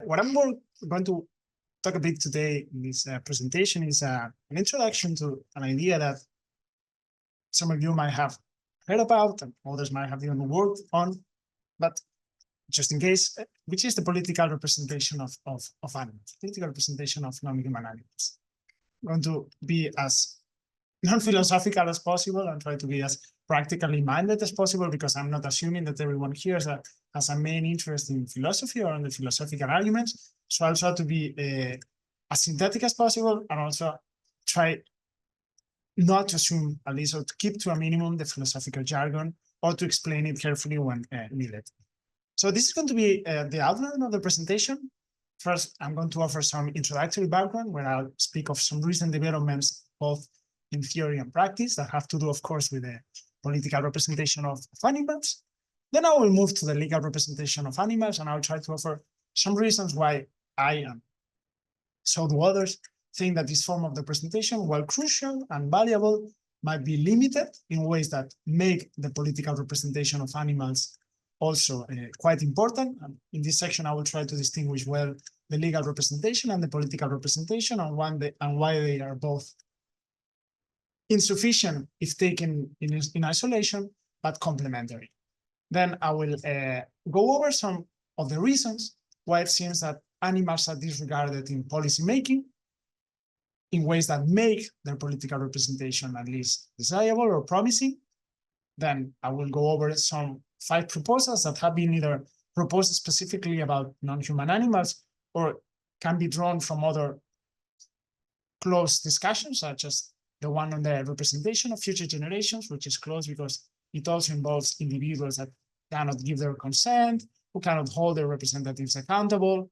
what I'm going to talk a bit today in this presentation is an introduction to an idea that some of you might have heard about and others might have even worked on, but just in case, which is the political representation of animals, political representation of non-human animals. I'm going to be as non-philosophical as possible and try to be as practically minded as possible, because I'm not assuming that everyone here has a main interest in philosophy or in the philosophical arguments. So I'll try to be as synthetic as possible, and also try not to assume, at least, or to keep to a minimum the philosophical jargon, or to explain it carefully when needed. So this is going to be the outline of the presentation. First, I'm going to offer some introductory background, where I'll speak of some recent developments, both in theory and practice, that have to do, of course, with the political representation of animals. Then I will move to the legal representation of animals, and I'll try to offer some reasons why I, and so do others, think that this form of the presentation, while crucial and valuable, might be limited in ways that make the political representation of animals also quite important. And in this section, I will try to distinguish well the legal representation and the political representation, and why they are both insufficient if taken in isolation, but complementary. Then I will go over some of the reasons why it seems that animals are disregarded in policymaking in ways that make their political representation at least desirable or promising. Then I will go over some 5 proposals that have been either proposed specifically about non-human animals or can be drawn from other close discussions, such as the one on the representation of future generations, which is close because it also involves individuals that cannot give their consent, who cannot hold their representatives accountable.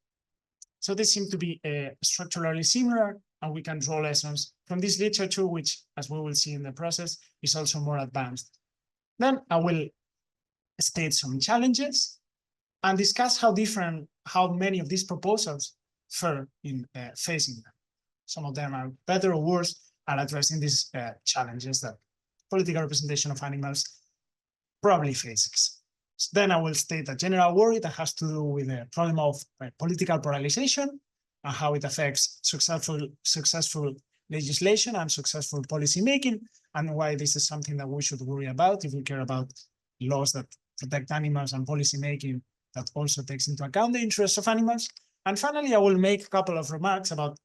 So they seem to be structurally similar, and we can draw lessons from this literature, which, as we will see in the process, is also more advanced. Then I will state some challenges and discuss how many of these proposals fare in facing them. Some of them are better or worse at addressing these challenges that political representation of animals probably faces. Then I will state a general worry that has to do with the problem of political polarization and how it affects successful legislation and successful policy making, and why this is something that we should worry about if we care about laws that protect animals and policy making that also takes into account the interests of animals. And finally, I will make a couple of remarks about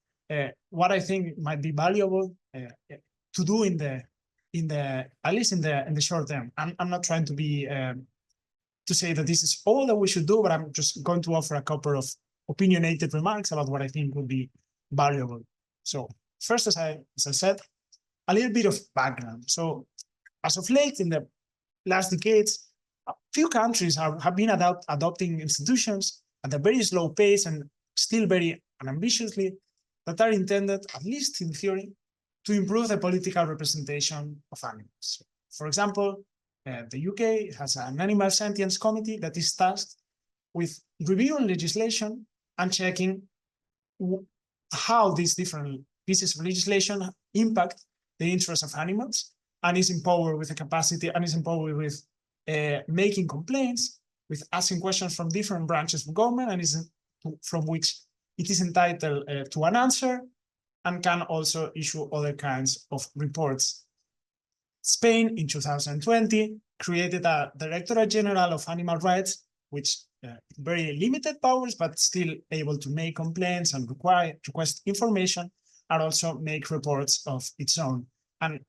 what I think might be valuable to do at least in the short term. I'm not trying to be to say that this is all that we should do, but I'm just going to offer a couple of opinionated remarks about what I think would be valuable. So first, as I said, a little bit of background. So as of late, in the last decades, a few countries have been adopting institutions at a very slow pace and still very unambitiously that are intended, at least in theory, to improve the political representation of animals. For example, the UK has an animal sentience committee that is tasked with reviewing legislation and checking how these different pieces of legislation impact the interests of animals, and is empowered with the capacity and is empowered with making complaints, with asking questions from different branches of government, and from which it is entitled to an answer, and can also issue other kinds of reports. Spain, in 2020, created a Directorate General of Animal Rights, which very limited powers, but still able to make complaints and request information, and also make reports of its own. And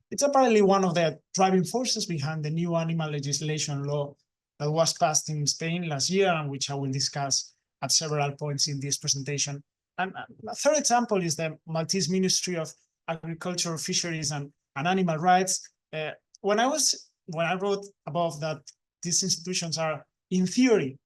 it's apparently one of the driving forces behind the new animal legislation law that was passed in Spain last year, and which I will discuss at several points in this presentation. And a third example is the Maltese Ministry of Agriculture, Fisheries, and Animal Rights. When I wrote above that these institutions are, in theory,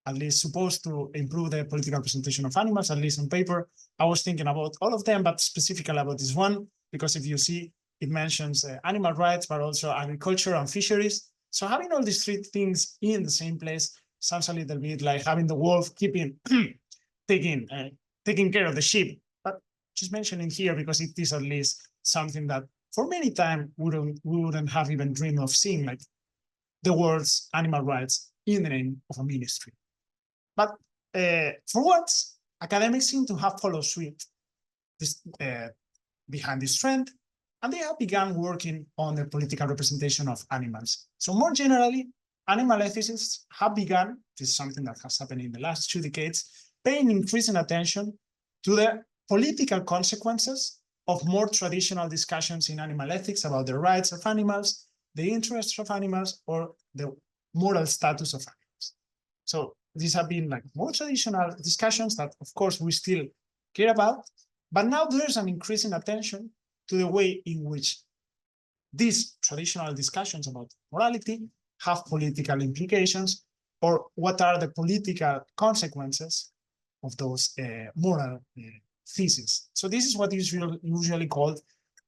at least supposed to improve the political representation of animals, at least on paper, I was thinking about all of them, but specifically about this one, because if you see, it mentions animal rights, but also agriculture and fisheries. So having all these 3 things in the same place sounds a little bit like having the wolf taking care of the sheep. But just mentioning here because it is at least something that for many time we wouldn't have even dreamed of seeing, like the words animal rights in the name of a ministry. But for once, academics seem to have followed suit this, behind this trend, and they have begun working on the political representation of animals. So more generally, animal ethicists have begun, this is something that has happened in the last 2 decades, paying increasing attention to the political consequences of more traditional discussions in animal ethics about the rights of animals, the interests of animals, or the moral status of animals. So these have been like more traditional discussions that, of course, we still care about, but now there's an increasing attention to the way in which these traditional discussions about morality have political implications, or what are the political consequences of those moral theses. So this is what is usually called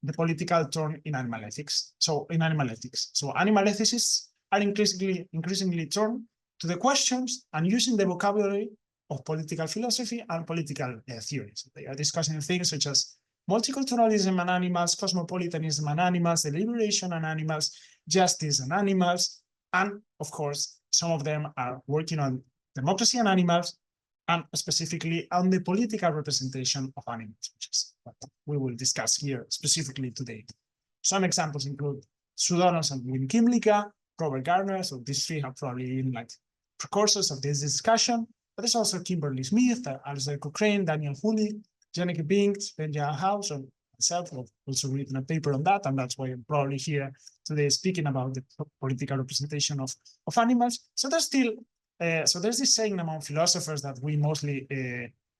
the political turn in animal ethics. So animal ethicists are increasingly turned to the questions and using the vocabulary of political philosophy and political theories. They are discussing things such as multiculturalism and animals, cosmopolitanism and animals, deliberation and animals, justice and animals, and of course, some of them are working on democracy and animals, and specifically on the political representation of animals, which is what we will discuss here specifically today. Some examples include Sue Donaldson and Wim Kimlicka, Robert Gardner, so these three have probably been like precursors of this discussion, but there's also Kimberly Smith, Alistair Cochrane, Daniel Hooley, Janneke Binks, Benja House, and myself have also written a paper on that, and that's why I'm probably here today speaking about the political representation of animals. So there's still, so there's this saying among philosophers that we mostly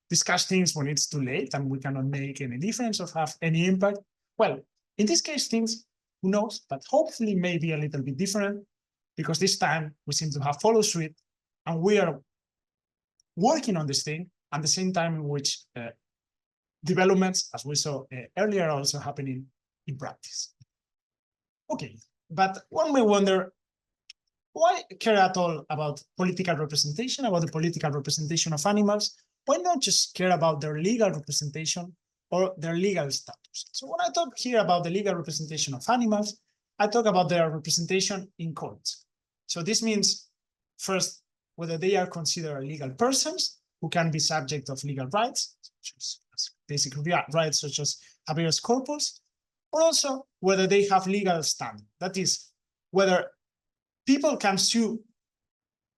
discuss things when it's too late and we cannot make any difference or have any impact. Well, in this case, things, who knows, but hopefully maybe a little bit different, because this time we seem to have followed suit and we are working on this thing at the same time in which developments, as we saw earlier, are also happening in practice. Okay, but one may wonder, why care at all about political representation, about the political representation of animals? Why not just care about their legal representation or their legal status? So when I talk here about the legal representation of animals, I talk about their representation in courts. So this means, first, whether they are considered legal persons who can be subject of legal rights, such as basic rights such as habeas corpus, or also whether they have legal standing. That is, whether people can sue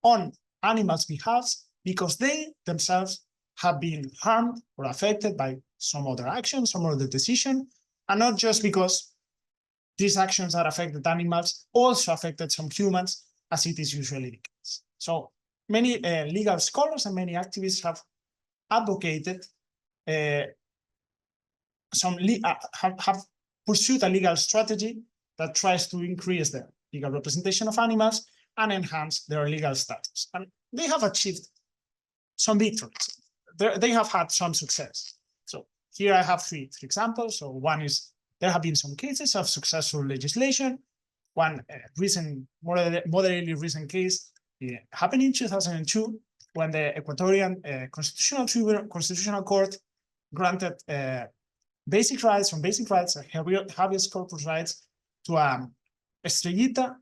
on animals' behalf because they themselves have been harmed or affected by some other action, some other decision, and not just because these actions that affected animals also affected some humans, as it is usually the case. So many legal scholars and many activists have advocated have pursued a legal strategy that tries to increase the legal representation of animals and enhance their legal status. And they have achieved some victories. They have had some success. So here I have three examples. So one is, there have been some cases of successful legislation. One moderately recent case happened in 2002 when the Ecuadorian Constitutional Court granted basic rights, habeas corpus rights to Estrellita,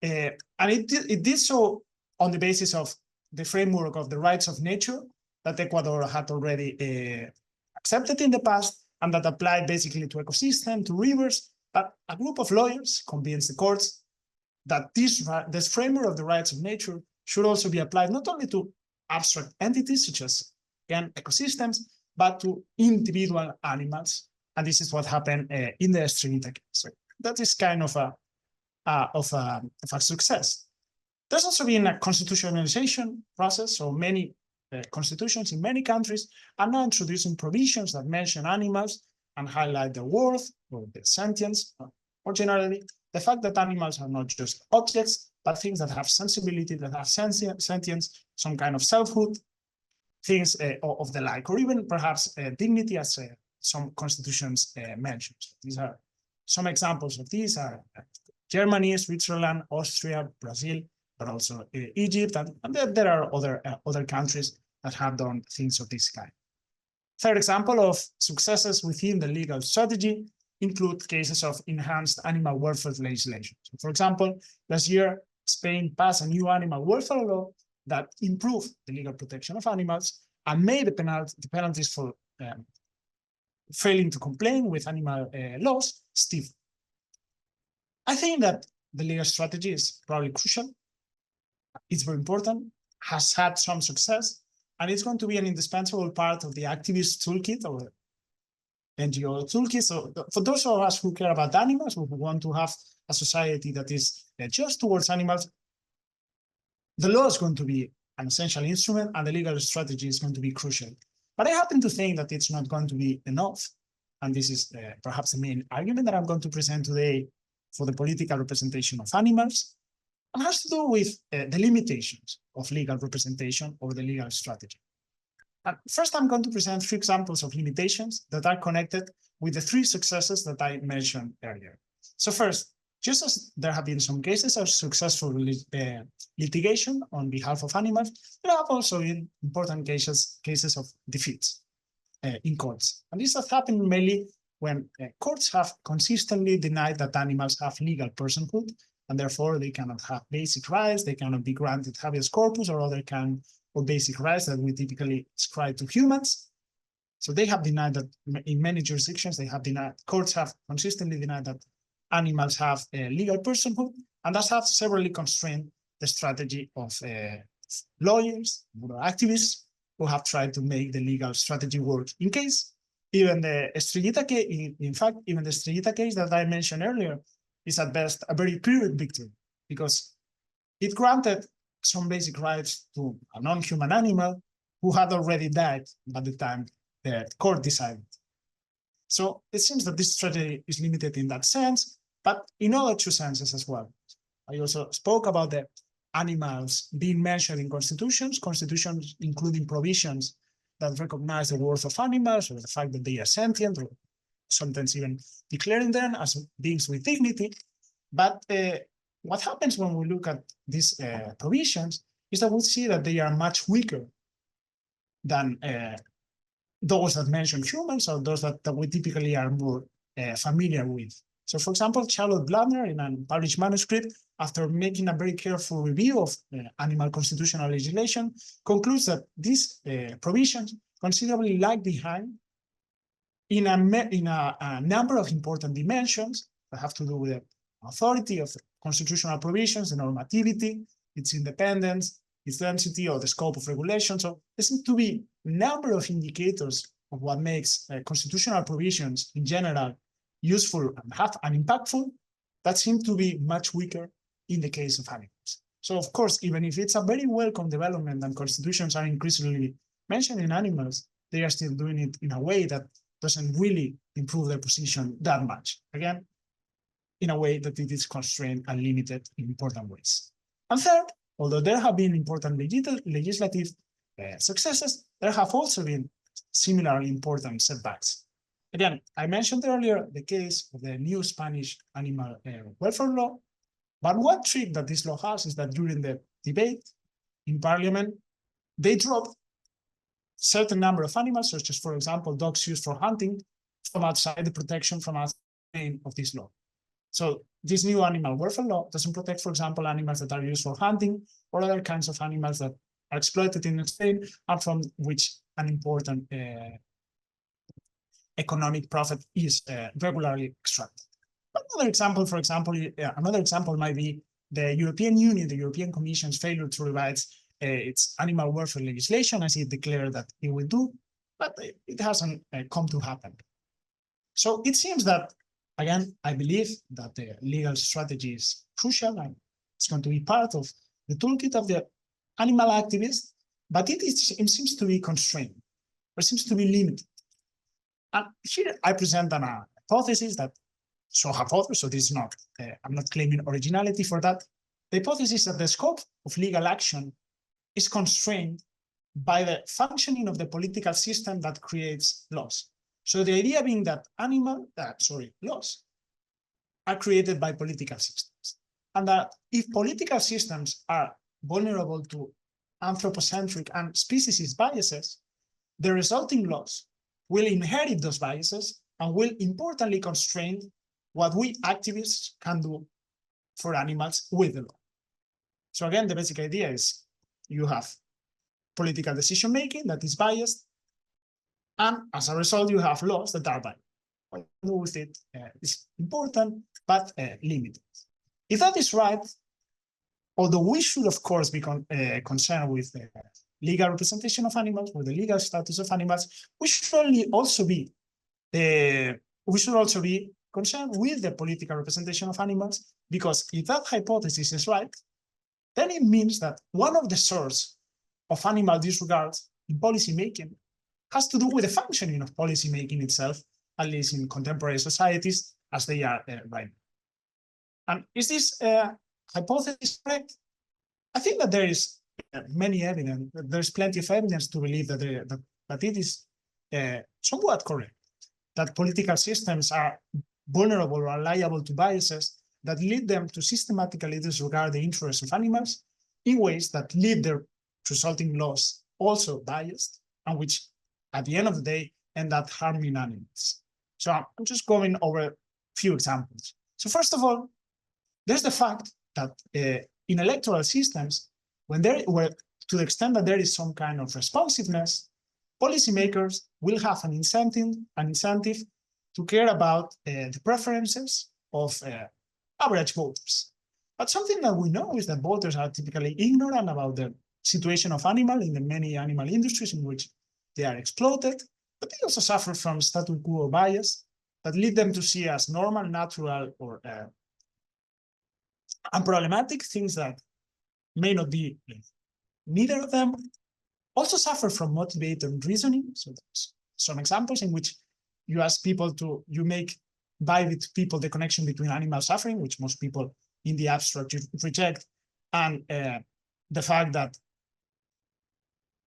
and it did so on the basis of the framework of the rights of nature that Ecuador had already accepted in the past, and that applied basically to ecosystem, to rivers. But a group of lawyers convinced the courts that this framework of the rights of nature should also be applied not only to abstract entities such as, again, ecosystems, but to individual animals. And this is what happened in the Estrellita case. So that is kind of a success. There's also been a constitutionalization process. So many constitutions in many countries are now introducing provisions that mention animals and highlight their worth or their sentience, or generally the fact that animals are not just objects, but things that have sensibility, that have sentience, some kind of selfhood, things of the like, or even perhaps dignity, as some constitutions mention. These are some examples of these are Germany, Switzerland, Austria, Brazil, but also Egypt, and there are other countries that have done things of this kind. Third example of successes within the legal strategy include cases of enhanced animal welfare legislation. So for example, last year, Spain passed a new animal welfare law that improve the legal protection of animals and made the penalties for failing to comply with animal laws stiff. I think that the legal strategy is probably crucial. It's very important, has had some success, and it's going to be an indispensable part of the activist toolkit or NGO toolkit. So for those of us who care about animals, who want to have a society that is just towards animals, the law is going to be an essential instrument and the legal strategy is going to be crucial. But I happen to think that it's not going to be enough. And this is perhaps the main argument that I'm going to present today for the political representation of animals. It has to do with the limitations of legal representation or the legal strategy. And first, I'm going to present 3 examples of limitations that are connected with the 3 successes that I mentioned earlier. So first, just as there have been some cases of successful litigation on behalf of animals, there have also been important cases of defeats in courts. And this has happened mainly when courts have consistently denied that animals have legal personhood, and therefore they cannot have basic rights, they cannot be granted habeas corpus or other kind of basic rights that we typically ascribe to humans. So they have denied that in many jurisdictions, courts have consistently denied that animals have a legal personhood, and thus have severely constrained the strategy of lawyers, activists, who have tried to make the legal strategy work. In case, even the Estrellita case, in fact, even the Estrellita case that I mentioned earlier is at best a very pyrrhic victory, because it granted some basic rights to a non-human animal who had already died by the time the court decided. So it seems that this strategy is limited in that sense, but in other 2 senses as well. I also spoke about the animals being mentioned in constitutions including provisions that recognize the worth of animals or the fact that they are sentient, or sometimes even declaring them as beings with dignity. But what happens when we look at these provisions is that we see that they are much weaker than those that mention humans or those that we typically are more familiar with. So for example, Charlotte Bladner, in a published manuscript, after making a very careful review of animal constitutional legislation, concludes that these provisions considerably lag behind in a number of important dimensions that have to do with the authority of the constitutional provisions, the normativity, its independence, its density, or the scope of regulation. So there seems to be a number of indicators of what makes constitutional provisions in general useful and impactful that seem to be much weaker in the case of animals. So of course, even if it's a very welcome development and constitutions are increasingly mentioned in animals, they are still doing it in a way that doesn't really improve their position that much. Again, in a way that it is constrained and limited in important ways. And third, although there have been important legislative successes, there have also been similarly important setbacks. Again, I mentioned earlier the case of the new Spanish animal welfare law, but one trick that this law has is that during the debate in Parliament, they dropped certain number of animals, such as, for example, dogs used for hunting, from outside the protection from outside of this law. So this new animal welfare law doesn't protect, for example, animals that are used for hunting or other kinds of animals that are exploited in Spain and from which an important economic profit is regularly extracted. Another example, for example, another example might be the European Union, the European Commission's failure to revise its animal welfare legislation, as it declared that it will do, but it hasn't come to happen. So it seems that, again, I believe that the legal strategy is crucial and it's going to be part of the toolkit of the animal activists, but it seems to be constrained, or seems to be limited. And here I present an hypothesis that so have others, so this is not, I'm not claiming originality for that. The hypothesis that the scope of legal action is constrained by the functioning of the political system that creates laws. So the idea being that laws are created by political systems, and that if political systems are vulnerable to anthropocentric and speciesist biases, the resulting laws will inherit those biases and will importantly constrain what we activists can do for animals with the law. So again, the basic idea is you have political decision-making that is biased, and as a result, you have laws that are biased. What to do with it is important, but limited. If that is right, although we should, of course, be concerned with the legal representation of animals, with the legal status of animals, we should also be concerned with the political representation of animals, because if that hypothesis is right, then it means that one of the sources of animal disregard in policymaking has to do with the functioning of policymaking itself, at least in contemporary societies as they are right now. And is this hypothesis correct? I think that there is many evidence, there's plenty of evidence to believe that, that it is somewhat correct, that political systems are vulnerable or liable to biases that lead them to systematically disregard the interests of animals in ways that lead their resulting laws also biased, and which at the end of the day end up harming animals. So I'm just going over a few examples. So first of all, there's the fact that in electoral systems, to the extent that there is some kind of responsiveness, policymakers will have an incentive to care about the preferences of average voters. But something that we know is that voters are typically ignorant about the situation of animals in the many animal industries in which they are exploited, but they also suffer from status quo bias that lead them to see as normal, natural, or unproblematic things that may not be. Neither of them also suffer from motivated reasoning. So there's some examples in which you ask people to, you make by with people the connection between animal suffering, which most people in the abstract reject, and the fact that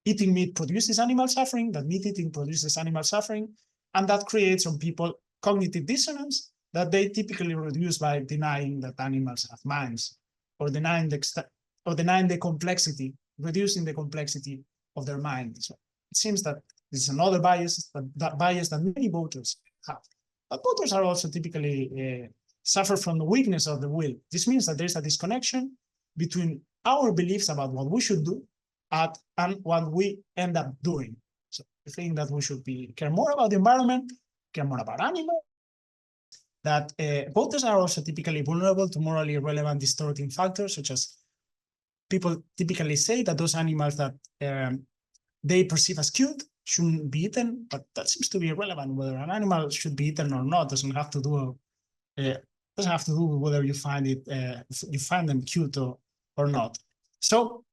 eating meat produces animal suffering, that meat eating produces animal suffering, and that creates on people cognitive dissonance that they typically reduce by denying that animals have minds, or denying the complexity, reducing the complexity of their mind. So it seems that this is another bias, that bias that many voters have. But voters are also typically suffer from the weakness of the will. This means that there's a disconnection between our beliefs about what we should do and what we end up doing. So I think that we should care more about the environment, care more about animals, that voters are also typically vulnerable to morally relevant distorting factors, such as people typically say that those animals that they perceive as cute shouldn't be eaten, but that seems to be irrelevant. Whether an animal should be eaten or not doesn't have to do with whether you find them cute or not. So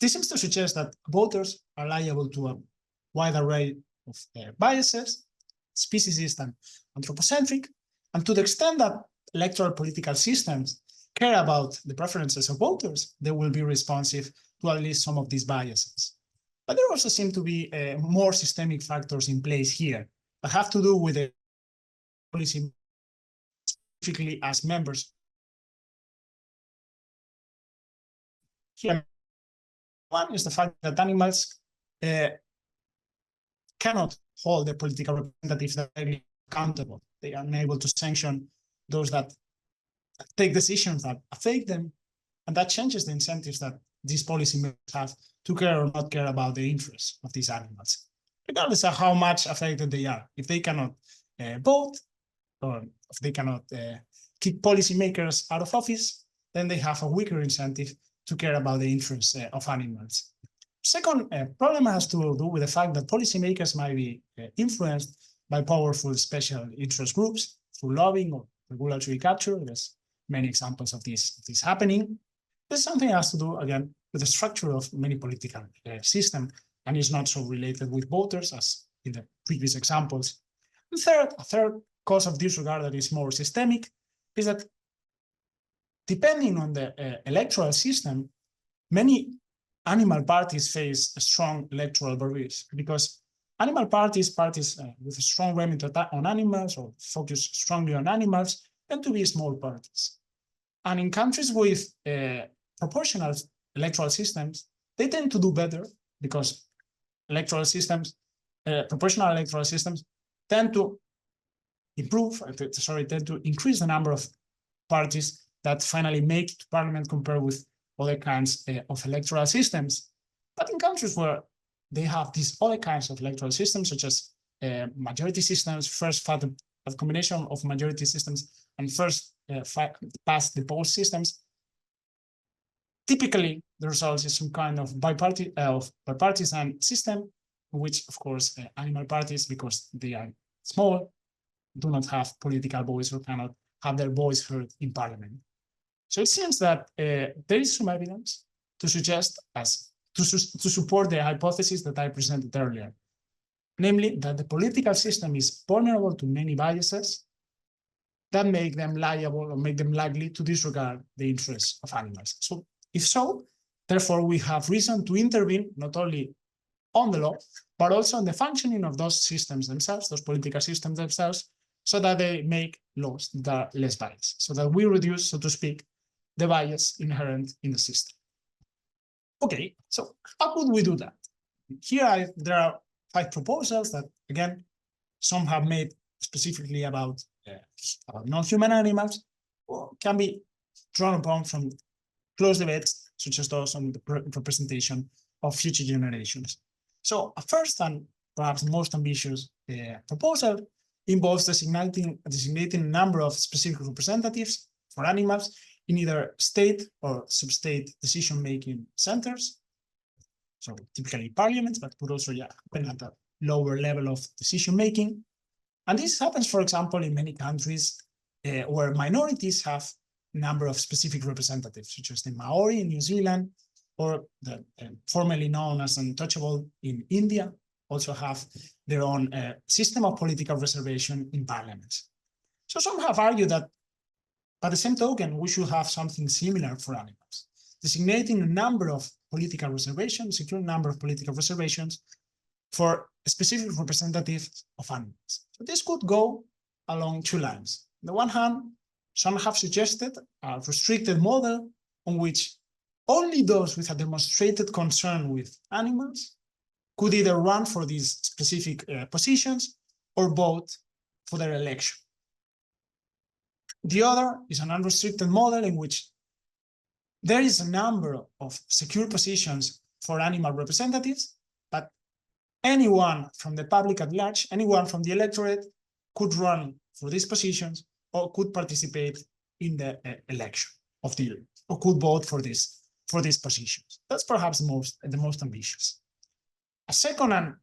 this seems to suggest that voters are liable to a wide array of biases, speciesist and anthropocentric, and to the extent that electoral political systems care about the preferences of voters, they will be responsive to at least some of these biases. But there also seem to be more systemic factors in place here that have to do with the policy, specifically as members. Here, one is the fact that animals cannot hold the political representatives directly accountable. They are unable to sanction those that take decisions that affect them, and that changes the incentives that these policymakers have to care or not care about the interests of these animals, regardless of how much affected they are. If they cannot vote, or if they cannot keep policymakers out of office, then they have a weaker incentive to care about the interests of animals. Second problem has to do with the fact that policymakers might be influenced by powerful special interest groups through lobbying or regulatory capture. There's many examples of this happening. This is something that has to do, again, with the structure of many political systems, and is not so related with voters as in the previous examples. And a third cause of disregard that is more systemic is that depending on the electoral system, many animal parties face a strong electoral barriers, because animal parties with a strong remit on animals or focus strongly on animals tend to be small parties. And in countries with proportional electoral systems, they tend to do better because proportional electoral systems tend to increase the number of parties that finally make it to parliament compared with other kinds of electoral systems. But in countries where they have these other kinds of electoral systems, such as majority systems, a combination of majority systems and first past the post systems, typically the result is some kind of bipartisan system, which of course animal parties, because they are small, do not have political voice or cannot have their voice heard in parliament. So it seems that there is some evidence to suggest to support the hypothesis that I presented earlier, namely that the political system is vulnerable to many biases that make them liable or make them likely to disregard the interests of animals. So if so, therefore we have reason to intervene not only on the law, but also on the functioning of those systems themselves, those political systems themselves, so that they make laws that are less biased, so that we reduce, so to speak, the bias inherent in the system. Okay, so how could we do that? Here there are 5 proposals that, again, some have made specifically about non-human animals, or can be drawn upon from close debates, such as those on the representation of future generations. So a first and perhaps most ambitious proposal involves designating a number of specific representatives for animals in either state or sub-state decision-making centers. So typically parliaments, but could also happen at a lower level of decision-making. And this happens, for example, in many countries where minorities have a number of specific representatives, such as the Maori in New Zealand, or the formerly known as untouchable in India, also have their own system of political reservation in parliaments. So some have argued that, by the same token, we should have something similar for animals, designating a number of political reservations, secure number of political reservations for specific representatives of animals. So this could go along 2 lines. On the one hand, some have suggested a restricted model on which only those with a demonstrated concern with animals could either run for these specific positions or vote for their election. The other is an unrestricted model in which there is a number of secure positions for animal representatives, but anyone from the public at large, anyone from the electorate could run for these positions or could participate in the election of the year, or could vote for these positions. That's perhaps the most ambitious. A second and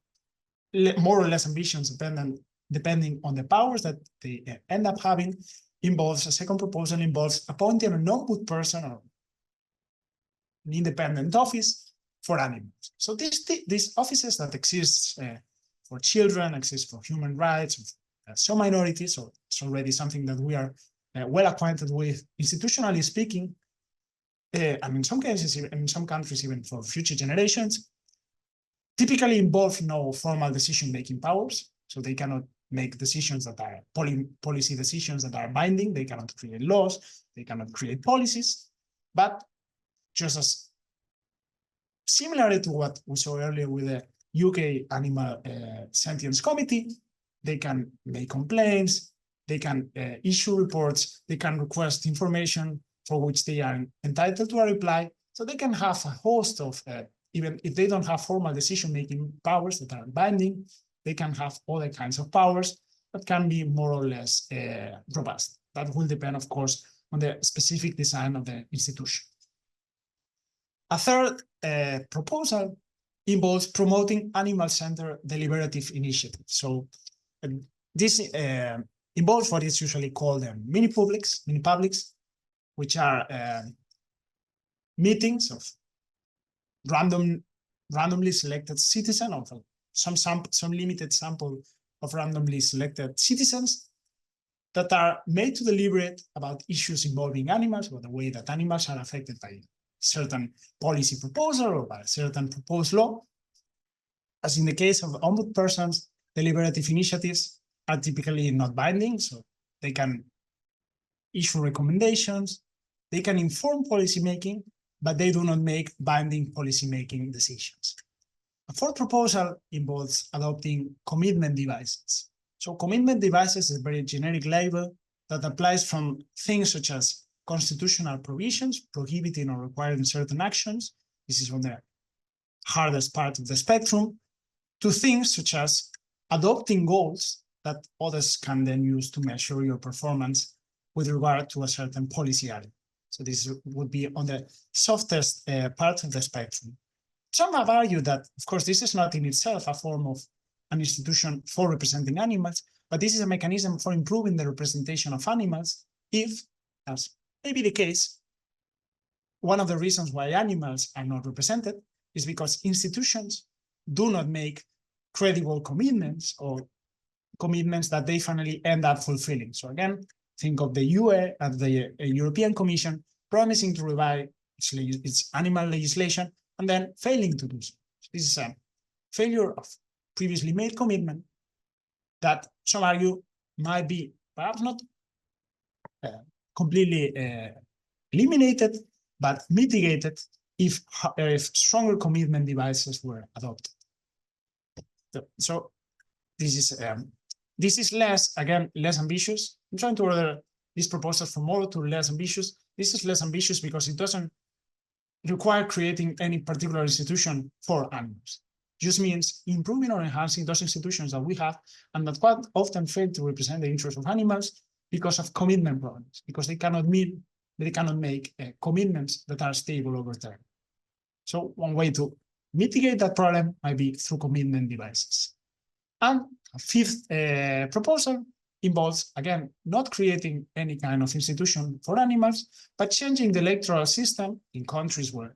more or less ambitious, depending on the powers that they end up having, a second proposal involves appointing a non-good person or an independent office for animals. So these offices that exist for children, exist for human rights, some minorities, so it's already something that we are well acquainted with, institutionally speaking, and in some cases, in some countries, even for future generations, typically involve no formal decision-making powers, so they cannot make decisions that are policy decisions that are binding. They cannot create laws, they cannot create policies, but just as similarly to what we saw earlier with the UK Animal Sentience Committee, they can make complaints, they can issue reports, they can request information for which they are entitled to a reply. So they can have a host of, even if they don't have formal decision-making powers that are binding, they can have other kinds of powers that can be more or less robust. That will depend, of course, on the specific design of the institution. A third proposal involves promoting animal-centered deliberative initiatives. So this involves what is usually called mini-publics, which are meetings of randomly selected citizens, of some limited sample of randomly selected citizens that are made to deliberate about issues involving animals, or the way that animals are affected by certain policy proposal or by a certain proposed law. As in the case of ombudspersons, deliberative initiatives are typically not binding, so they can issue recommendations, they can inform policymaking, but they do not make binding policymaking decisions. A fourth proposal involves adopting commitment devices. So commitment devices is a very generic label that applies from things such as constitutional provisions prohibiting or requiring certain actions. This is on the hardest part of the spectrum, to things such as adopting goals that others can then use to measure your performance with regard to a certain policy area. So this would be on the softest part of the spectrum. Some have argued that, of course, this is not in itself a form of an institution for representing animals, but this is a mechanism for improving the representation of animals if, as may be the case, one of the reasons why animals are not represented is because institutions do not make credible commitments or commitments that they finally end up fulfilling. So again, think of the UE and the European Commission promising to revise its animal legislation and then failing to do so. This is a failure of previously made commitment that some argue might be perhaps not completely eliminated, but mitigated if stronger commitment devices were adopted. So this is less ambitious. I'm trying to order this proposal from more to less ambitious. This is less ambitious because it doesn't require creating any particular institution for animals. It just means improving or enhancing those institutions that we have and that quite often fail to represent the interests of animals because of commitment problems, because they cannot make commitments that are stable over time. So one way to mitigate that problem might be through commitment devices. And a fifth proposal involves, again, not creating any kind of institution for animals, but changing the electoral system in countries where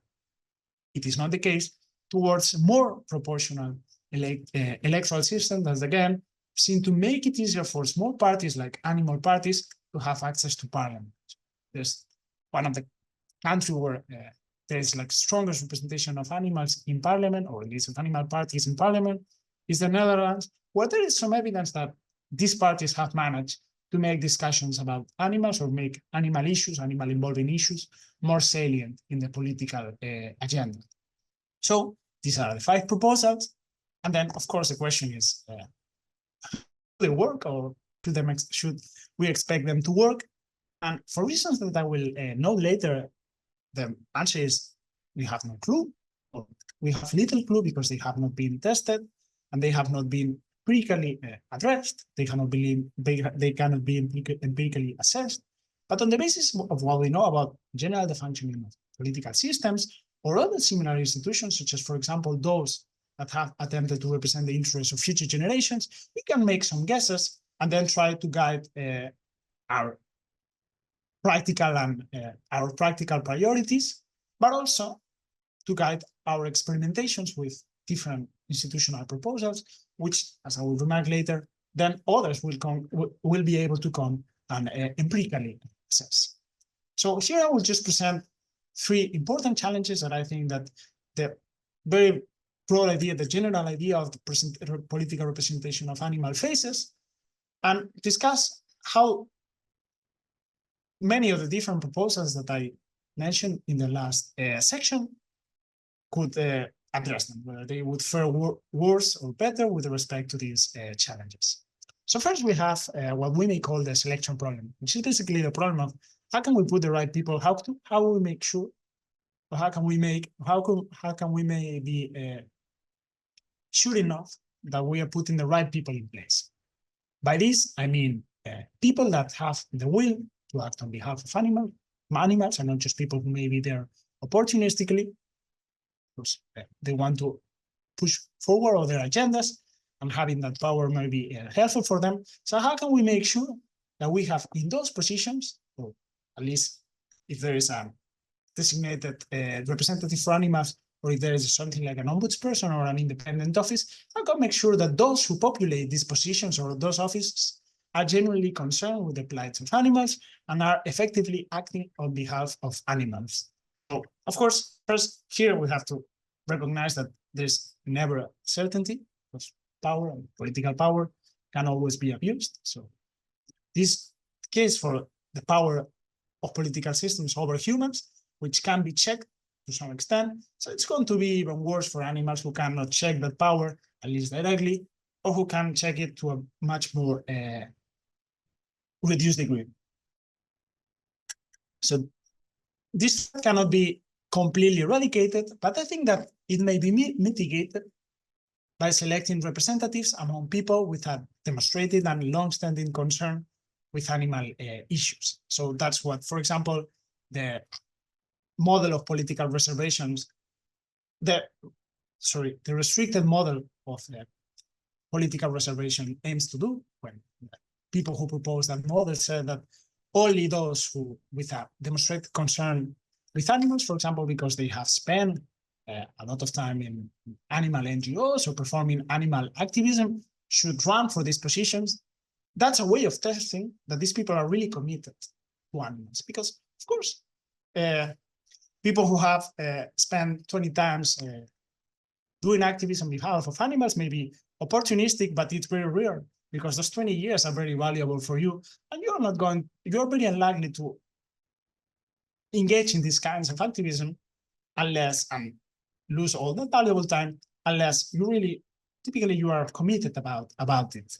it is not the case towards more proportional electoral system that, again, seem to make it easier for small parties like animal parties to have access to parliament. There's one of the countries where there's like strongest representation of animals in parliament, or at least of animal parties in parliament, is the Netherlands, where there is some evidence that these parties have managed to make discussions about animals or make animal issues, animal involving issues, more salient in the political agenda. So these are the 5 proposals. And then, of course, the question is, do they work, or should we expect them to work? And for reasons that I will note later, the answer is we have no clue, or we have little clue because they have not been tested and they have not been empirically addressed. They cannot be empirically assessed. But on the basis of what we know about general the functioning of political systems or other similar institutions, such as, for example, those that have attempted to represent the interests of future generations, we can make some guesses and then try to guide our practical priorities, but also to guide our experimentations with different institutional proposals, which, as I will remark later, then others will be able to come and empirically assess. So here I will just present 3 important challenges that I think that the very broad idea, the general idea of the political representation of animal faces, and discuss how many of the different proposals that I mentioned in the last section could address them, whether they would fare worse or better with respect to these challenges. So first we have what we may call the selection problem, which is basically the problem of how can we put the right people, how we make sure, or how can we be sure enough that we are putting the right people in place. By this, I mean people that have the will to act on behalf of animals, and not just people who may be there opportunistically, because they want to push forward all their agendas, and having that power may be helpful for them. So how can we make sure that we have in those positions, or at least if there is a designated representative for animals, or if there is something like an ombudsperson or an independent office, how can we make sure that those who populate these positions or those offices are genuinely concerned with the plight of animals and are effectively acting on behalf of animals? So, of course, first here we have to recognize that there's never a certainty, because power and political power can always be abused. So this case for the power of political systems over humans, which can be checked to some extent. So it's going to be even worse for animals who cannot check that power, at least directly, or who can check it to a much more reduced degree. So this cannot be completely eradicated, but I think that it may be mitigated by selecting representatives among people with a demonstrated and long-standing concern with animal issues. So that's what, for example, the model of political reservations, the restricted model of the political reservation aims to do, when people who propose that model said that only those who with a demonstrated concern with animals, for example, because they have spent a lot of time in animal NGOs or performing animal activism, should run for these positions. That's a way of testing that these people are really committed to animals. Because, of course, people who have spent 20 times doing activism on behalf of animals may be opportunistic, but it's very rare, because those 20 years are very valuable for you, and you're very unlikely to engage in these kinds of activism unless and lose all that valuable time unless you really, typically you are committed about it.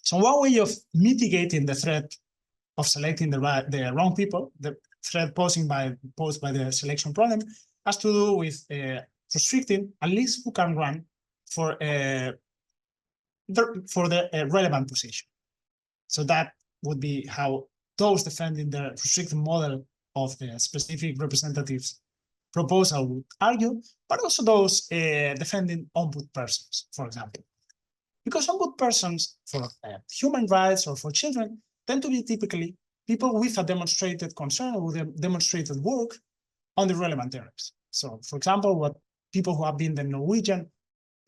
So one way of mitigating the threat of selecting the wrong people, the threat posed by the selection problem, has to do with restricting at least who can run for the relevant position. So that would be how those defending the restricted model of the specific representatives proposal would argue, but also those defending ombudspersons, for example. Because ombudspersons for human rights or for children tend to be typically people with a demonstrated concern or with a demonstrated work on the relevant areas. So, for example, what people who have been the Norwegian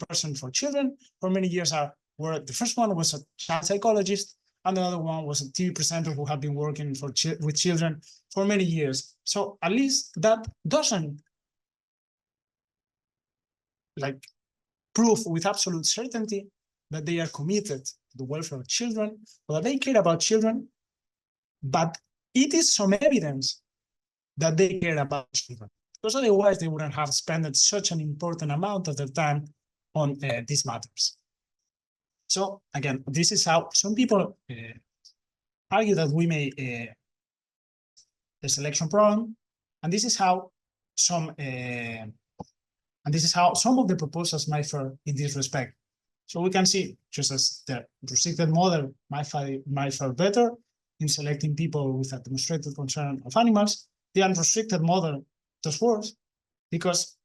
person for children for many years were, the first one was a child psychologist, and the other one was a TV presenter who had been working with children for many years. So at least that doesn't prove with absolute certainty that they are committed to the welfare of children or that they care about children, but it is some evidence that they care about children, because otherwise they wouldn't have spent such an important amount of their time on these matters. So again, this is how some people argue that we may the selection problem, and this is how some of the proposals might fare in this respect. So we can see, just as the restricted model might fare better in selecting people with a demonstrated concern of animals, the unrestricted model does worse because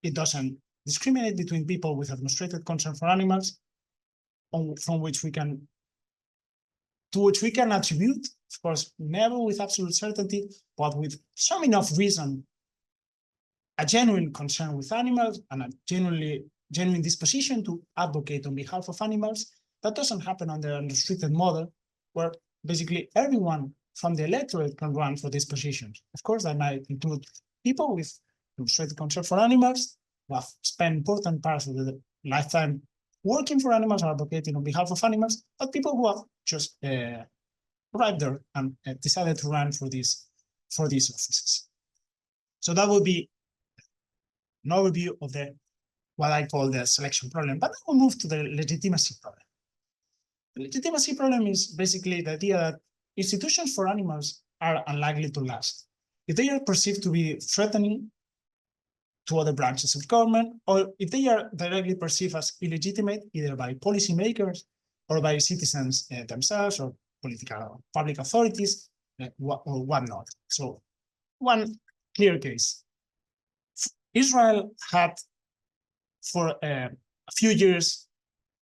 it doesn't discriminate between people with a demonstrated concern for animals, to which we can attribute, of course, never with absolute certainty, but with some enough reason, a genuine concern with animals and a genuine disposition to advocate on behalf of animals. That doesn't happen under an unrestricted model, where basically everyone from the electorate can run for these positions. Of course, that might include people with demonstrated concern for animals, who have spent important parts of their lifetime working for animals or advocating on behalf of animals, but people who have just arrived there and decided to run for these offices. So that would be an overview of what I call the selection problem. But then we'll move to the legitimacy problem. The legitimacy problem is basically the idea that institutions for animals are unlikely to last if they are perceived to be threatening to other branches of government, or if they are directly perceived as illegitimate, either by policymakers or by citizens themselves, or public authorities, or whatnot. So one clear case. Israel had for a few years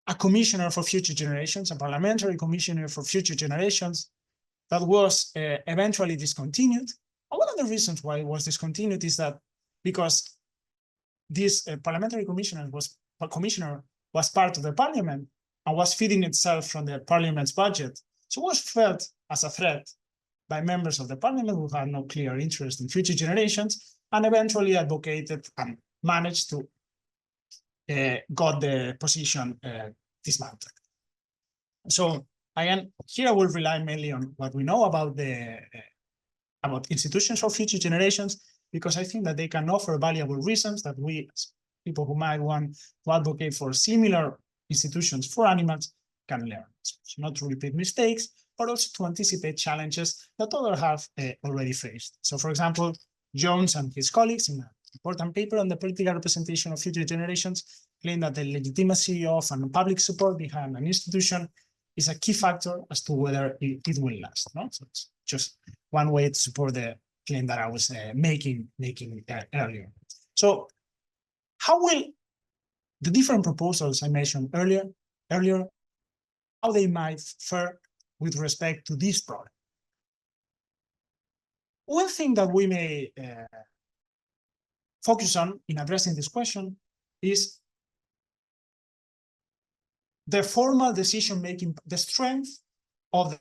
a commissioner for future generations, a parliamentary commissioner for future generations, that was eventually discontinued. And one of the reasons why it was discontinued is that because this parliamentary commissioner was part of the parliament and was feeding itself from the parliament's budget, so it was felt as a threat by members of the parliament who had no clear interest in future generations, and eventually advocated and managed to got the position dismantled. So again, here I will rely mainly on what we know about institutions for future generations, because I think that they can offer valuable reasons that we, as people who might want to advocate for similar institutions for animals, can learn. So not to repeat mistakes, but also to anticipate challenges that others have already faced. So, for example, Jones and his colleagues in an important paper on the political representation of future generations claim that the legitimacy of and public support behind an institution is a key factor as to whether it will last. No? So it's just one way to support the claim that I was making earlier. So how will the different proposals I mentioned earlier, how they might fare with respect to this problem? One thing that we may focus on in addressing this question is the formal decision-making, the strength of the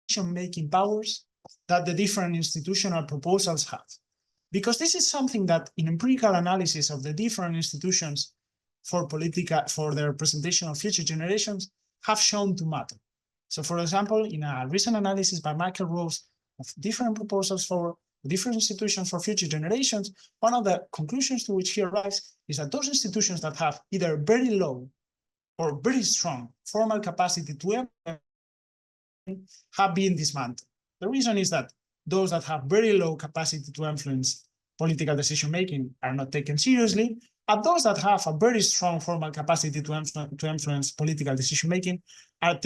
decision-making powers that the different institutional proposals have. Because this is something that in empirical analysis of the different institutions for the representation of future generations have shown to matter. So for example, in a recent analysis by Michael Rose of different proposals for different institutions for future generations, one of the conclusions to which he arrives is that those institutions that have either very low or very strong formal capacity to have been dismantled. The reason is that those that have very low capacity to influence political decision-making are not taken seriously, and those that have a very strong formal capacity to influence political decision-making are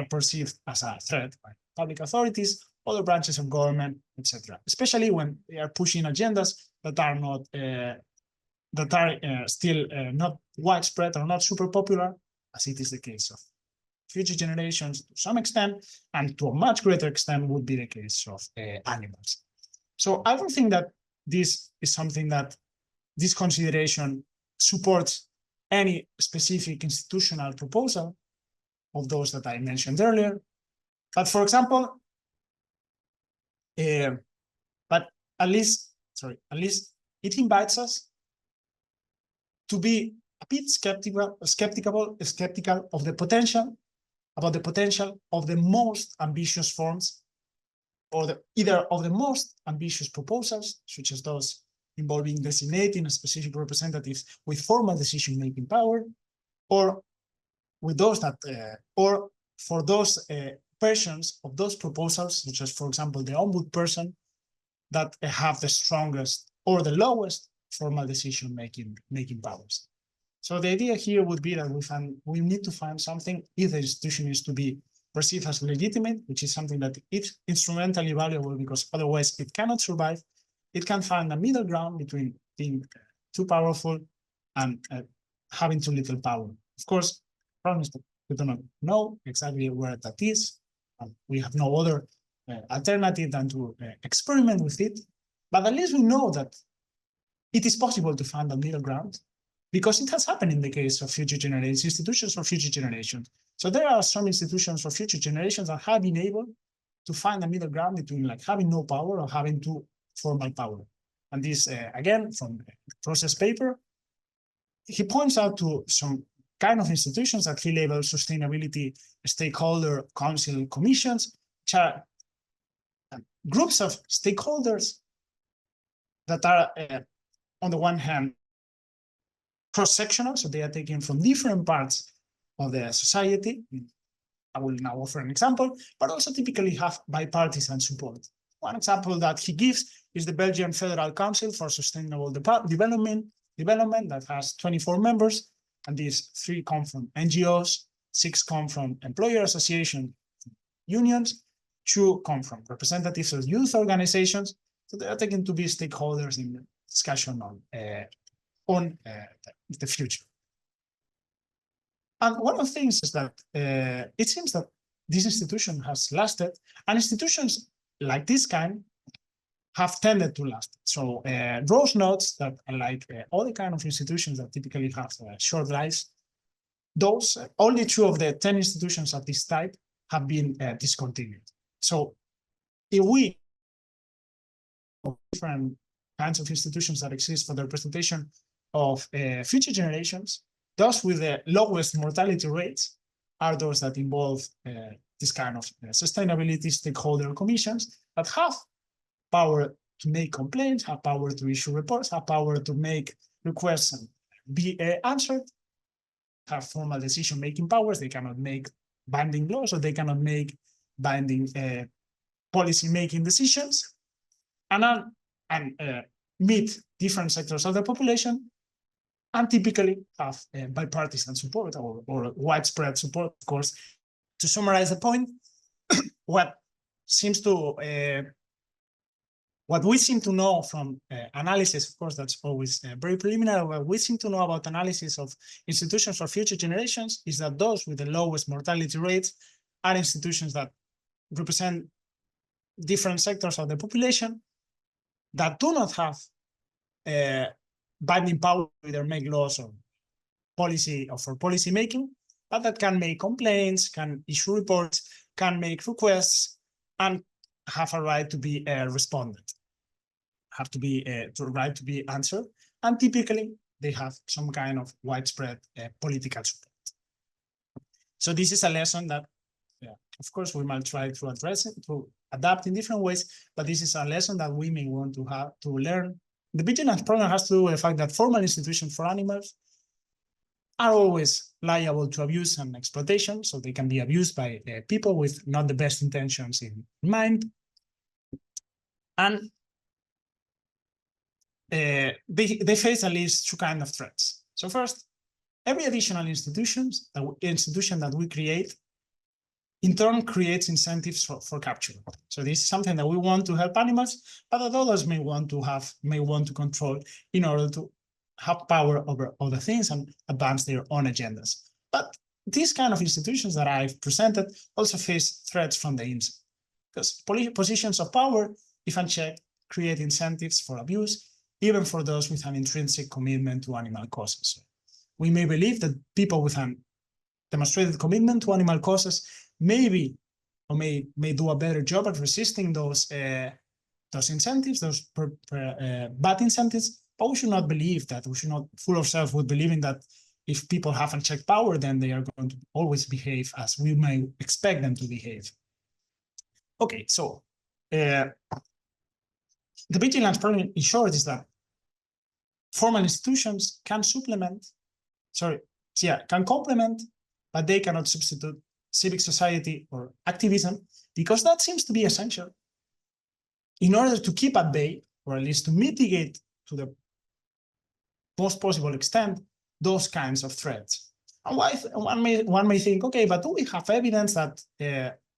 perceived as a threat by public authorities, other branches of government, etc. Especially when they are pushing agendas that are not still not widespread or not super popular, as it is the case of future generations to some extent, and to a much greater extent would be the case of animals. So I don't think that this is something that this consideration supports any specific institutional proposal of those that I mentioned earlier. But for example, but at least it invites us to be a bit skeptical of the potential, about the potential of the most ambitious forms, or either of the most ambitious proposals, such as those involving designating specific representatives with formal decision-making power, or with those that, or for those versions of those proposals, such as, for example, the ombudsperson, that have the strongest or the lowest formal decision-making powers. So the idea here would be that we need to find something, if the institution is to be perceived as legitimate, which is something that is instrumentally valuable because otherwise it cannot survive. It can find a middle ground between being too powerful and having too little power. Of course, the problem is that we do not know exactly where that is. We have no other alternative than to experiment with it. But at least we know that it is possible to find a middle ground, because it has happened in the case of future generations, institutions for future generations. So there are some institutions for future generations that have been able to find a middle ground between like having no power or having too formal power. And this, again, from the process paper, he points out to some kind of institutions that he labels sustainability stakeholder council commissions, which are groups of stakeholders that are, on the one hand, cross-sectional, so they are taken from different parts of the society. I will now offer an example, but also typically have bipartisan support. One example that he gives is the Belgian Federal Council for Sustainable Development that has 24 members, and these 3 come from NGOs, 6 come from employer association unions, 2 come from representatives of youth organizations. So they are taken to be stakeholders in the discussion on the future. And one of the things is that it seems that this institution has lasted, and institutions like this kind have tended to last. So Rose notes that unlike all the kind of institutions that typically have short lives, those only 2 of the 10 institutions of this type have been discontinued. So if we different kinds of institutions that exist for the representation of future generations, those with the lowest mortality rates are those that involve this kind of sustainability stakeholder commissions that have power to make complaints, have power to issue reports, have power to make requests and be answered, have formal decision-making powers. They cannot make binding laws, or they cannot make binding policy-making decisions, and meet different sectors of the population, and typically have bipartisan support or widespread support. Of course, to summarize the point, what we seem to know from analysis, of course, that's always very preliminary, what we seem to know about analysis of institutions for future generations is that those with the lowest mortality rates are institutions that represent different sectors of the population that do not have binding power to either make laws or policy or for policy making, but that can make complaints, can issue reports, can make requests, and have a right to be responded, have to be right to be answered, and typically they have some kind of widespread political support. So this is a lesson that, of course, we might try to address it, to adapt in different ways, but this is a lesson that we may want to have to learn. The vigilance problem has to do with the fact that formal institutions for animals are always liable to abuse and exploitation, so they can be abused by people with not the best intentions in mind. And they face at least two kinds of threats. So first, every additional institution that we create in turn creates incentives for capture. So this is something that we want to help animals, but that others may want to control in order to have power over other things and advance their own agendas. But these kind of institutions that I've presented also face threats from the inside, because positions of power, if unchecked, create incentives for abuse, even for those with an intrinsic commitment to animal causes. So we may believe that people with an demonstrated commitment to animal causes may do a better job at resisting those incentives, those bad incentives. But we should not believe that. We should not fool ourselves with believing that if people have unchecked power, then they are going to always behave as we may expect them to behave. Okay, so the vigilance problem, in short, is that formal institutions can complement, but they cannot substitute civic society or activism, because that seems to be essential in order to keep at bay, or at least to mitigate to the most possible extent, those kinds of threats. And one may think, okay, but do we have evidence that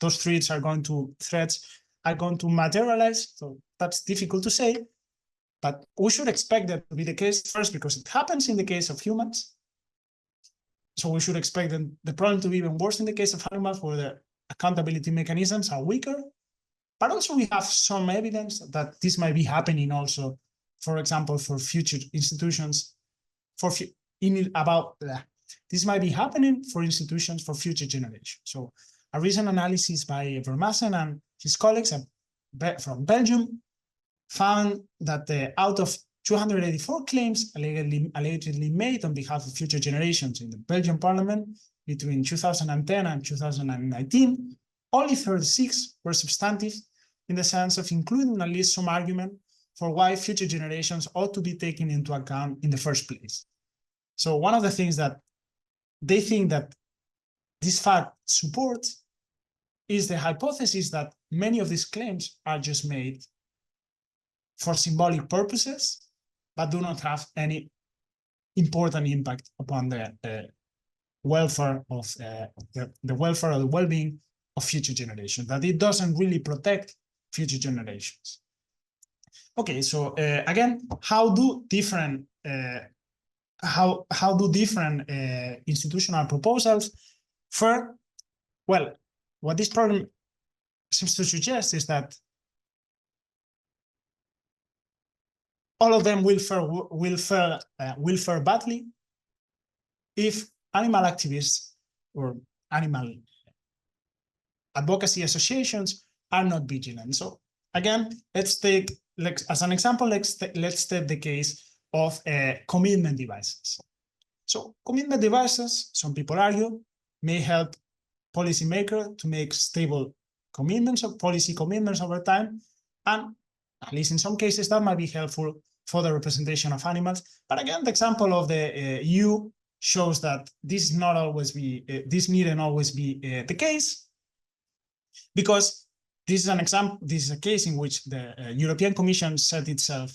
those threats are going to materialize? So that's difficult to say, but we should expect that to be the case first, because it happens in the case of humans. So we should expect the problem to be even worse in the case of animals, where the accountability mechanisms are weaker. But also we have some evidence that this might be happening also, for example, for future institutions, this might be happening for institutions for future generations. So a recent analysis by Vermassen and his colleagues from Belgium found that out of 284 claims allegedly made on behalf of future generations in the Belgian parliament between 2010 and 2019, only 36 were substantive, in the sense of including at least some argument for why future generations ought to be taken into account in the first place. So one of the things that they think that this fact supports is the hypothesis that many of these claims are just made for symbolic purposes, but do not have any important impact upon the welfare of the welfare or the well-being of future generations, that it doesn't really protect future generations. Okay, so again, how do different institutional proposals fare? Well, what this problem seems to suggest is that all of them will fare badly if animal activists or animal advocacy associations are not vigilant. So again, let's take, as an example, let's take the case of commitment devices. So commitment devices, some people argue, may help policymakers to make stable commitments or policy commitments over time, and at least in some cases that might be helpful for the representation of animals. But again, the example of the EU shows that this needn't always be the case, because this is an example. This is a case in which the European Commission set itself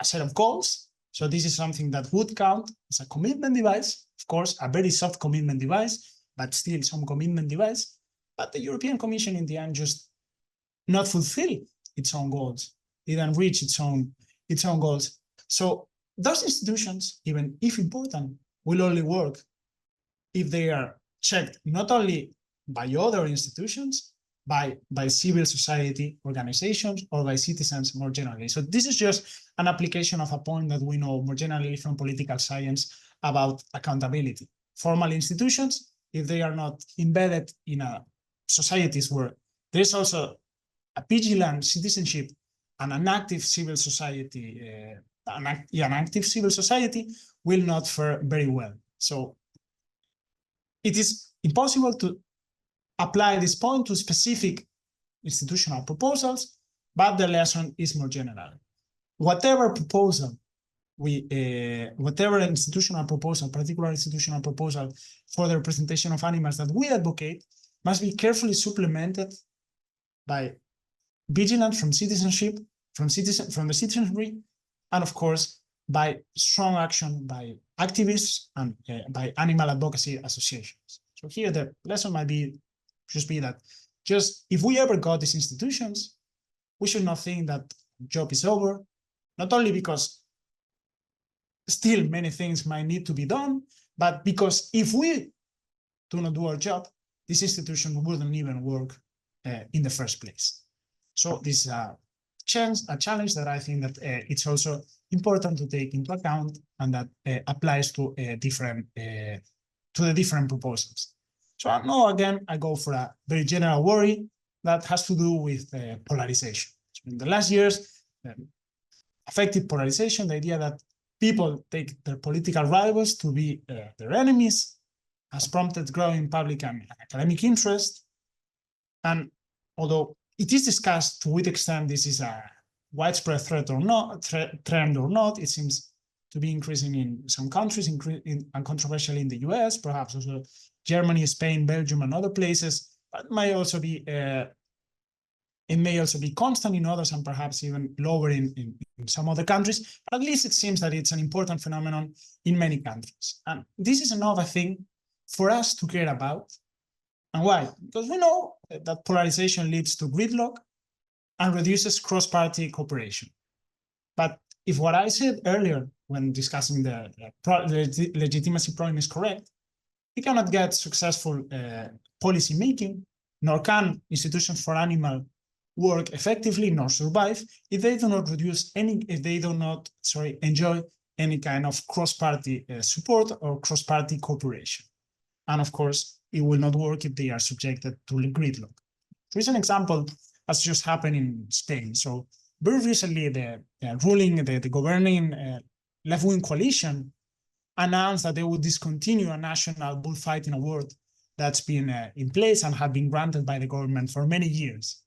a set of goals. So this is something that would count as a commitment device, of course, a very soft commitment device, but still some commitment device. But the European Commission in the end just not fulfill its own goals, didn't reach its own goals. So those institutions, even if important, will only work if they are checked not only by other institutions, by civil society organizations, or by citizens more generally. So this is just an application of a point that we know more generally from political science about accountability. Formal institutions, if they are not embedded in societies where there's also a vigilant citizenship and an active civil society, an active civil society will not fare very well. So it is impossible to apply this point to specific institutional proposals, but the lesson is more general. Whatever proposal whatever institutional proposal, particular institutional proposal for the representation of animals that we advocate must be carefully supplemented by vigilance from citizenship, from the citizenry, and of course by strong action by activists and by animal advocacy associations. So here the lesson might be that just if we ever got these institutions, we should not think that the job is over, not only because still many things might need to be done, but because if we do not do our job, this institution wouldn't even work in the first place. So this is a challenge that I think that it's also important to take into account, and that applies to the different proposals. So now again, I go for a very general worry that has to do with polarization. So in the last years, affective polarization, the idea that people take their political rivals to be their enemies, has prompted growing public and academic interest. And although it is discussed to what extent this is a widespread threat or not, trend or not, it seems to be increasing in some countries, and controversially in the US, perhaps also Germany, Spain, Belgium, and other places. But it may also be constant in others, and perhaps even lower in some other countries. But at least it seems that it's an important phenomenon in many countries. And this is another thing for us to care about. And why? Because we know that polarization leads to gridlock and reduces cross-party cooperation. But if what I said earlier when discussing the legitimacy problem is correct, we cannot get successful policy making, nor can institutions for animal work effectively nor survive if they do not enjoy any kind of cross-party support or cross-party cooperation. And of course, it will not work if they are subjected to gridlock. Here's an example that's just happened in Spain. So very recently, the governing left-wing coalition announced that they would discontinue a national bullfighting award that's been in place and had been granted by the government for many years.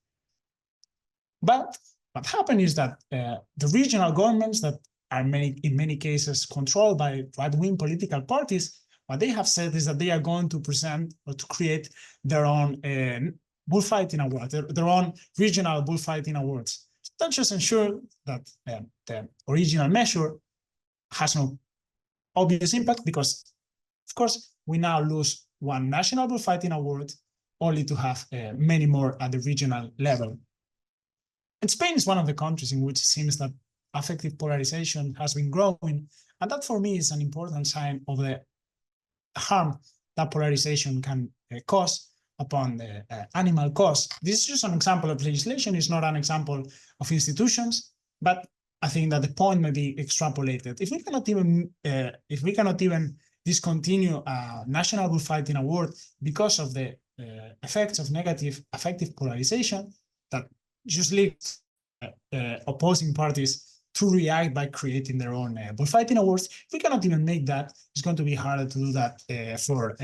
But what happened is that the regional governments that are in many cases controlled by right-wing political parties, what they have said is that they are going to present or to create their own bullfighting awards, their own regional bullfighting awards. So that just ensures that the original measure has no obvious impact, because, of course, we now lose one national bullfighting award only to have many more at the regional level. And Spain is one of the countries in which it seems that affective polarization has been growing, and that for me is an important sign of the harm that polarization can cause upon the animal cause. This is just an example of legislation, it's not an example of institutions, but I think that the point may be extrapolated. If we cannot even discontinue a national bullfighting award because of the effects of negative affective polarization, that just leads opposing parties to react by creating their own bullfighting awards. If we cannot even make that, it's going to be harder to do that for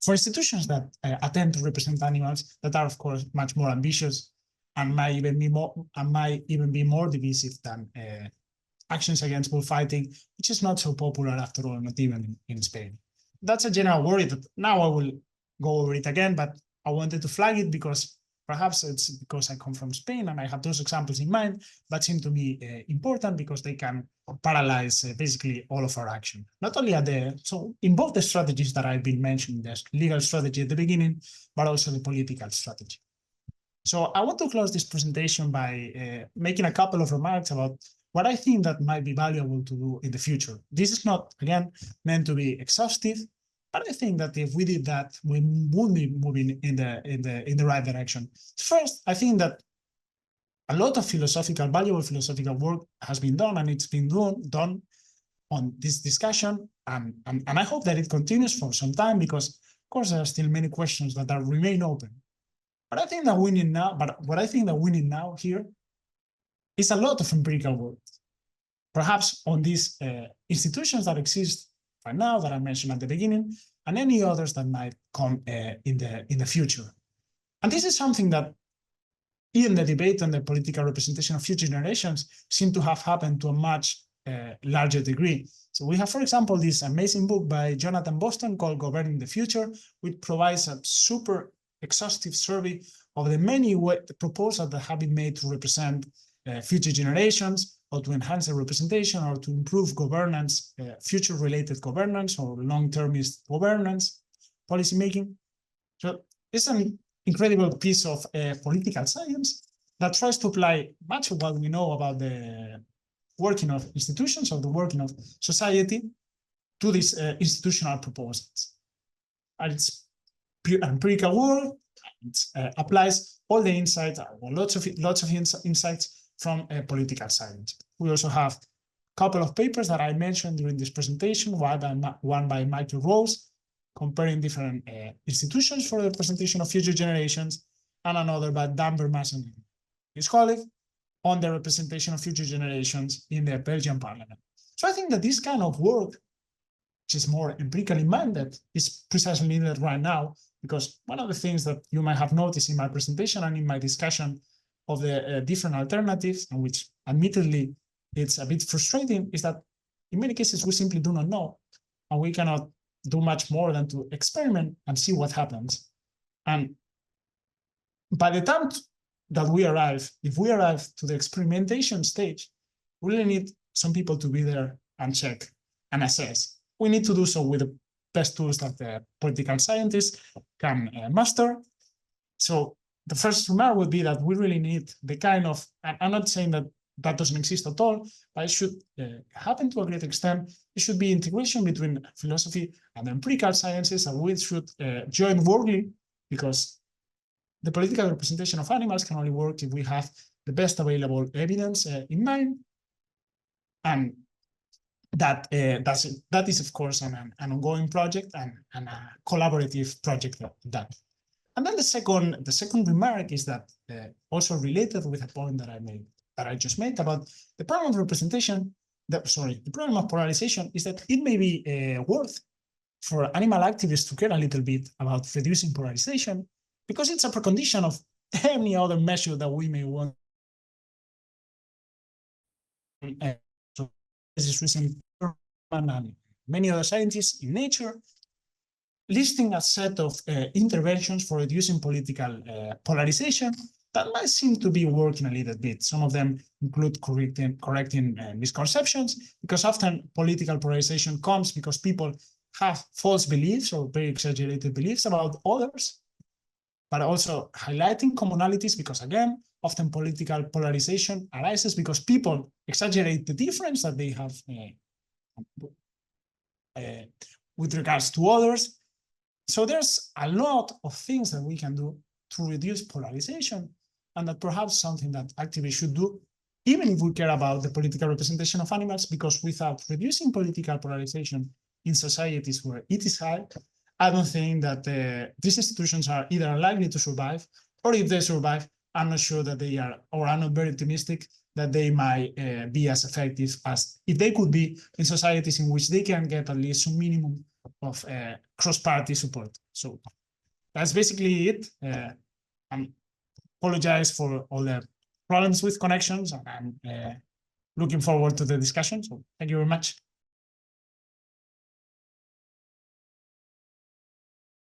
institutions that attempt to represent animals that are, of course, much more ambitious and might even be more divisive than actions against bullfighting, which is not so popular after all, not even in Spain. That's a general worry that now I will go over it again, but I wanted to flag it because perhaps it's because I come from Spain and I have those examples in mind, but seem to be important because they can paralyze basically all of our action. Not only so in both the strategies that I've been mentioning, the legal strategy at the beginning, but also the political strategy. So I want to close this presentation by making a couple of remarks about what I think that might be valuable to do in the future. This is not, again, meant to be exhaustive, but I think that if we did that, we would be moving in the right direction. First, I think that a lot of valuable philosophical work has been done, and it's been done on this discussion, and I hope that it continues for some time because, of course, there are still many questions that remain open. But I think that we need now. But what I think that we need now here is a lot of empirical work, perhaps on these institutions that exist right now that I mentioned at the beginning, and any others that might come in the future. And this is something that in the debate on the political representation of future generations seem to have happened to a much larger degree. So we have, for example, this amazing book by Jonathan Boston called Governing the Future, which provides a super exhaustive survey of the many proposals that have been made to represent future generations, or to enhance their representation, or to improve governance, future-related governance, or long-termist governance, policymaking. So it's an incredible piece of political science that tries to apply much of what we know about the working of institutions, or the working of society, to these institutional proposals. And it's empirical work. It applies all the insights, or lots of insights from political science. We also have a couple of papers that I mentioned during this presentation, one by Michael Rose, comparing different institutions for the representation of future generations, and another by Dan Vermaas and his colleague on the representation of future generations in the Belgian parliament. So I think that this kind of work, which is more empirically minded, is precisely needed right now, because one of the things that you might have noticed in my presentation and in my discussion of the different alternatives, and which admittedly it's a bit frustrating, is that in many cases we simply do not know, and we cannot do much more than to experiment and see what happens. And by the time that we arrive, if we arrive to the experimentation stage, we really need some people to be there and check and assess. We need to do so with the best tools that the political scientists can master. So the first remark would be that we really need the kind of, and I'm not saying that that doesn't exist at all, but it should happen to a great extent. It should be integration between philosophy and the empirical sciences, and we should join worldly, because the political representation of animals can only work if we have the best available evidence in mind. And that is, of course, an ongoing project and a collaborative project of that. And then the second remark is that also related with a point that I just made about the problem of representation. The problem of polarization is that it may be worth for animal activists to care a little bit about reducing polarization, because it's a precondition of any other measure that we may want. So this is recent, and many other scientists in Nature listing a set of interventions for reducing political polarization that might seem to be working a little bit. Some of them include correcting misconceptions, because often political polarization comes because people have false beliefs or very exaggerated beliefs about others, but also highlighting commonalities, because again, often political polarization arises because people exaggerate the difference that they have with regards to others. So there's a lot of things that we can do to reduce polarization, and that perhaps something that activists should do, even if we care about the political representation of animals, because without reducing political polarization in societies where it is high, I don't think that these institutions are either unlikely to survive, or if they survive, I'm not sure that they are, or I'm not very optimistic that they might be as effective as if they could be in societies in which they can get at least some minimum of cross-party support. So that's basically it. I apologize for all the problems with connections, and looking forward to the discussion. So thank you very much.